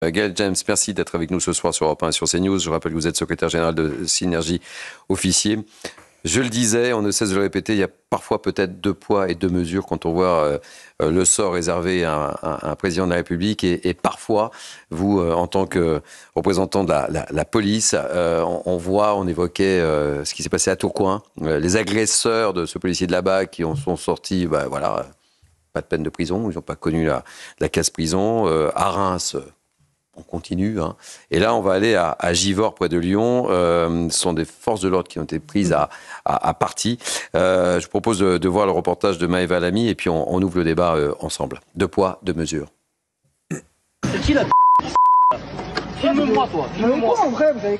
Gaël James, merci d'être avec nous ce soir sur Europe 1 et sur CNews. Je rappelle que vous êtes secrétaire général de Synergie Officier. Je le disais, on ne cesse de le répéter, il y a parfois peut-être deux poids et deux mesures quand on voit le sort réservé à un président de la République et parfois, vous, en tant que représentant de la police, on évoquait ce qui s'est passé à Tourcoing, les agresseurs de ce policier de là-bas qui en sont sortis, voilà, pas de peine de prison, ils n'ont pas connu la casse-prison. À Reims, on continue. Hein. Et là, on va aller à Givors, près de Lyon. Ce sont des forces de l'ordre qui ont été prises à partie. Je vous propose de voir le reportage de Maëva Lamy et puis on ouvre le débat ensemble. Deux poids, deux mesures. C'est qui la Filme-moi, toi. Filme-moi.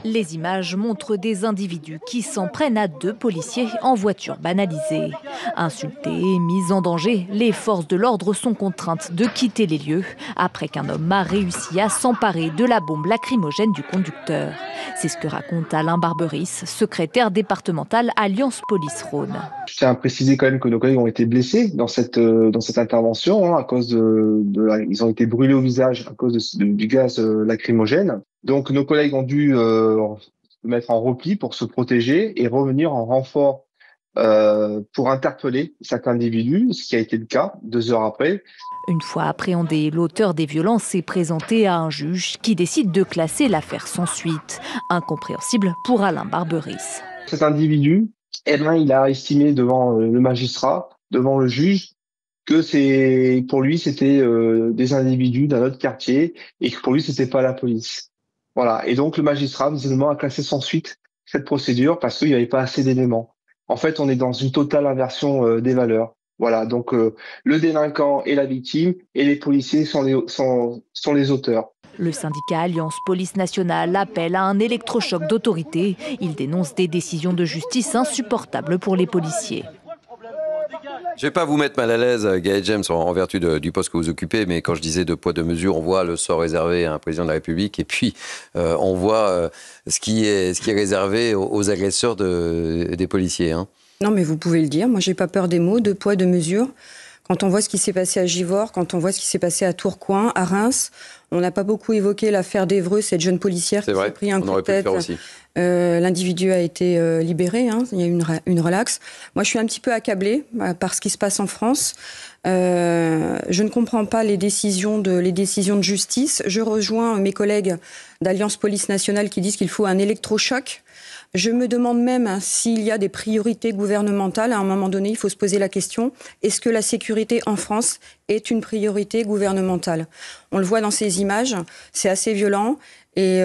Les images montrent des individus qui s'en prennent à deux policiers en voiture banalisée. Insultés, mis en danger, les forces de l'ordre sont contraintes de quitter les lieux après qu'un homme a réussi à s'emparer de la bombe lacrymogène du conducteur. C'est ce que raconte Alain Barberis, secrétaire départemental Alliance Police-Rhône. Je tiens à préciser quand même que nos collègues ont été blessés dans cette intervention à cause ils ont été brûlés au visage à cause du gaz lacrymogène. Donc nos collègues ont dû se mettre en repli pour se protéger et revenir en renfort pour interpeller cet individu, ce qui a été le cas 2 heures après. Une fois appréhendé, l'auteur des violences s'est présenté à un juge qui décide de classer l'affaire sans suite. Incompréhensible pour Alain Barberis. Cet individu, il a estimé devant le magistrat, devant le juge, que pour lui c'était des individus d'un autre quartier et que pour lui c'était pas la police. Voilà. Et donc le magistrat visiblement a classé sans suite cette procédure parce qu'il n'y avait pas assez d'éléments. En fait, on est dans une totale inversion des valeurs. Voilà. Donc le délinquant est la victime et les policiers sont les auteurs. Le syndicat Alliance Police Nationale appelle à un électrochoc d'autorité. Il dénonce des décisions de justice insupportables pour les policiers. Je ne vais pas vous mettre mal à l'aise, Gaël James, en vertu du poste que vous occupez, mais quand je disais deux poids, deux mesures, on voit le sort réservé à un président de la République et puis on voit ce qui est réservé aux agresseurs des policiers. Hein. Non, mais vous pouvez le dire. Moi, j'ai pas peur des mots, deux poids, deux mesures. Quand on voit ce qui s'est passé à Givors, quand on voit ce qui s'est passé à Tourcoing, à Reims, on n'a pas beaucoup évoqué l'affaire d'Évreux, cette jeune policière qui s'est pris un coup de tête. L'individu a été libéré, hein, il y a eu une relaxe. Moi, je suis un petit peu accablée par ce qui se passe en France. Je ne comprends pas les décisions de justice. Je rejoins mes collègues d'Alliance Police Nationale qui disent qu'il faut un électrochoc. Je me demande même s'il y a des priorités gouvernementales. À un moment donné, il faut se poser la question, est-ce que la sécurité en France est une priorité gouvernementale ? On le voit dans ces images, c'est assez violent. Et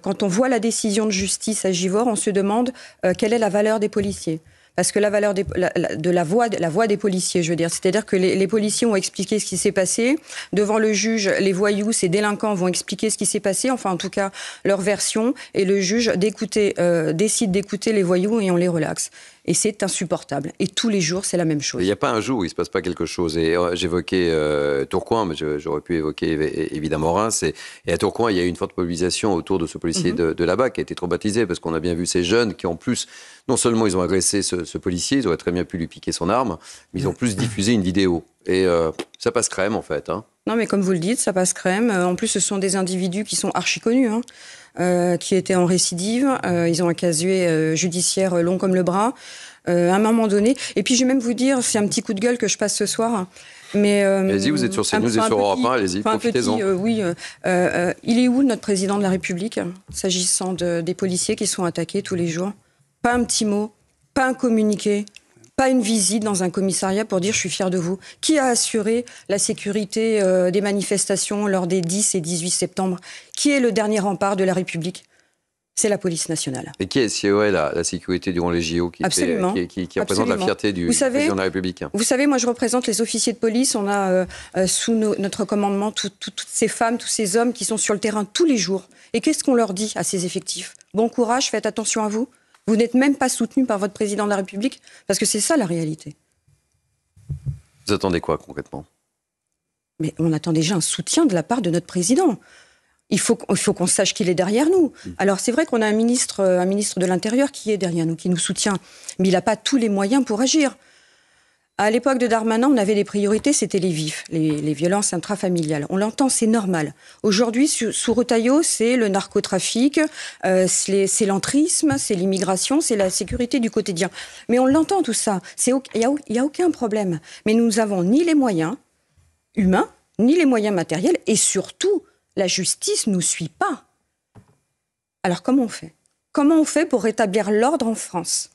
quand on voit la décision de justice à Givors, on se demande quelle est la valeur des policiers. Parce que la valeur la voix des policiers, je veux dire. C'est-à-dire que les policiers ont expliqué ce qui s'est passé. Devant le juge, les voyous, ces délinquants vont expliquer ce qui s'est passé, enfin en tout cas leur version. Et le juge décide d'écouter les voyous et on les relaxe. Et c'est insupportable. Et tous les jours, c'est la même chose. Il n'y a pas un jour où il ne se passe pas quelque chose. Et j'évoquais Tourcoing, mais j'aurais pu évoquer évidemment Reims. Et à Tourcoing, il y a eu une forte mobilisation autour de ce policier de là-bas qui a été traumatisé parce qu'on a bien vu ces jeunes qui, en plus, non seulement ils ont agressé ce policier, ils auraient très bien pu lui piquer son arme, mais ils ont plus diffusé une vidéo. Et ça passe crème, en fait. Hein. Non, mais comme vous le dites, ça passe crème. En plus, ce sont des individus qui sont archi connus, qui étaient en récidive. Ils ont un casier judiciaire long comme le bras. À un moment donné. Et puis, je vais même vous dire, c'est un petit coup de gueule que je passe ce soir. Mais allez-y, vous êtes sur CNews et sur Europe 1, allez-y, profitez-en. Il est où notre président de la République, s'agissant des policiers qui sont attaqués tous les jours ? Pas un petit mot, pas un communiqué, pas une visite dans un commissariat pour dire « je suis fier de vous ». Qui a assuré la sécurité des manifestations lors des 10 et 18 septembre ? Qui est le dernier rempart de la République ? C'est la police nationale. Et qui est la sécurité durant les JO qui représente la fierté du président de la République? Vous savez, moi je représente les officiers de police. On a sous notre commandement toutes ces femmes, tous ces hommes qui sont sur le terrain tous les jours. Et qu'est-ce qu'on leur dit à ces effectifs ? Bon courage, faites attention à vous. Vous n'êtes même pas soutenus par votre président de la République, parce que c'est ça la réalité. Vous attendez quoi concrètement ? Mais on attend déjà un soutien de la part de notre président. Il faut qu'on sache qu'il est derrière nous. Alors c'est vrai qu'on a un ministre de l'Intérieur qui est derrière nous, qui nous soutient, mais il n'a pas tous les moyens pour agir. À l'époque de Darmanin, on avait des priorités, c'était les vifs, les violences intrafamiliales. On l'entend, c'est normal. Aujourd'hui, sous Retailleau, c'est le narcotrafic, c'est l'entrisme, c'est l'immigration, c'est la sécurité du quotidien. Mais on l'entend tout ça, il n'y a aucun problème. Mais nous n'avons ni les moyens humains, ni les moyens matériels, et surtout, la justice ne nous suit pas. Alors comment on fait ? Comment on fait pour rétablir l'ordre en France ?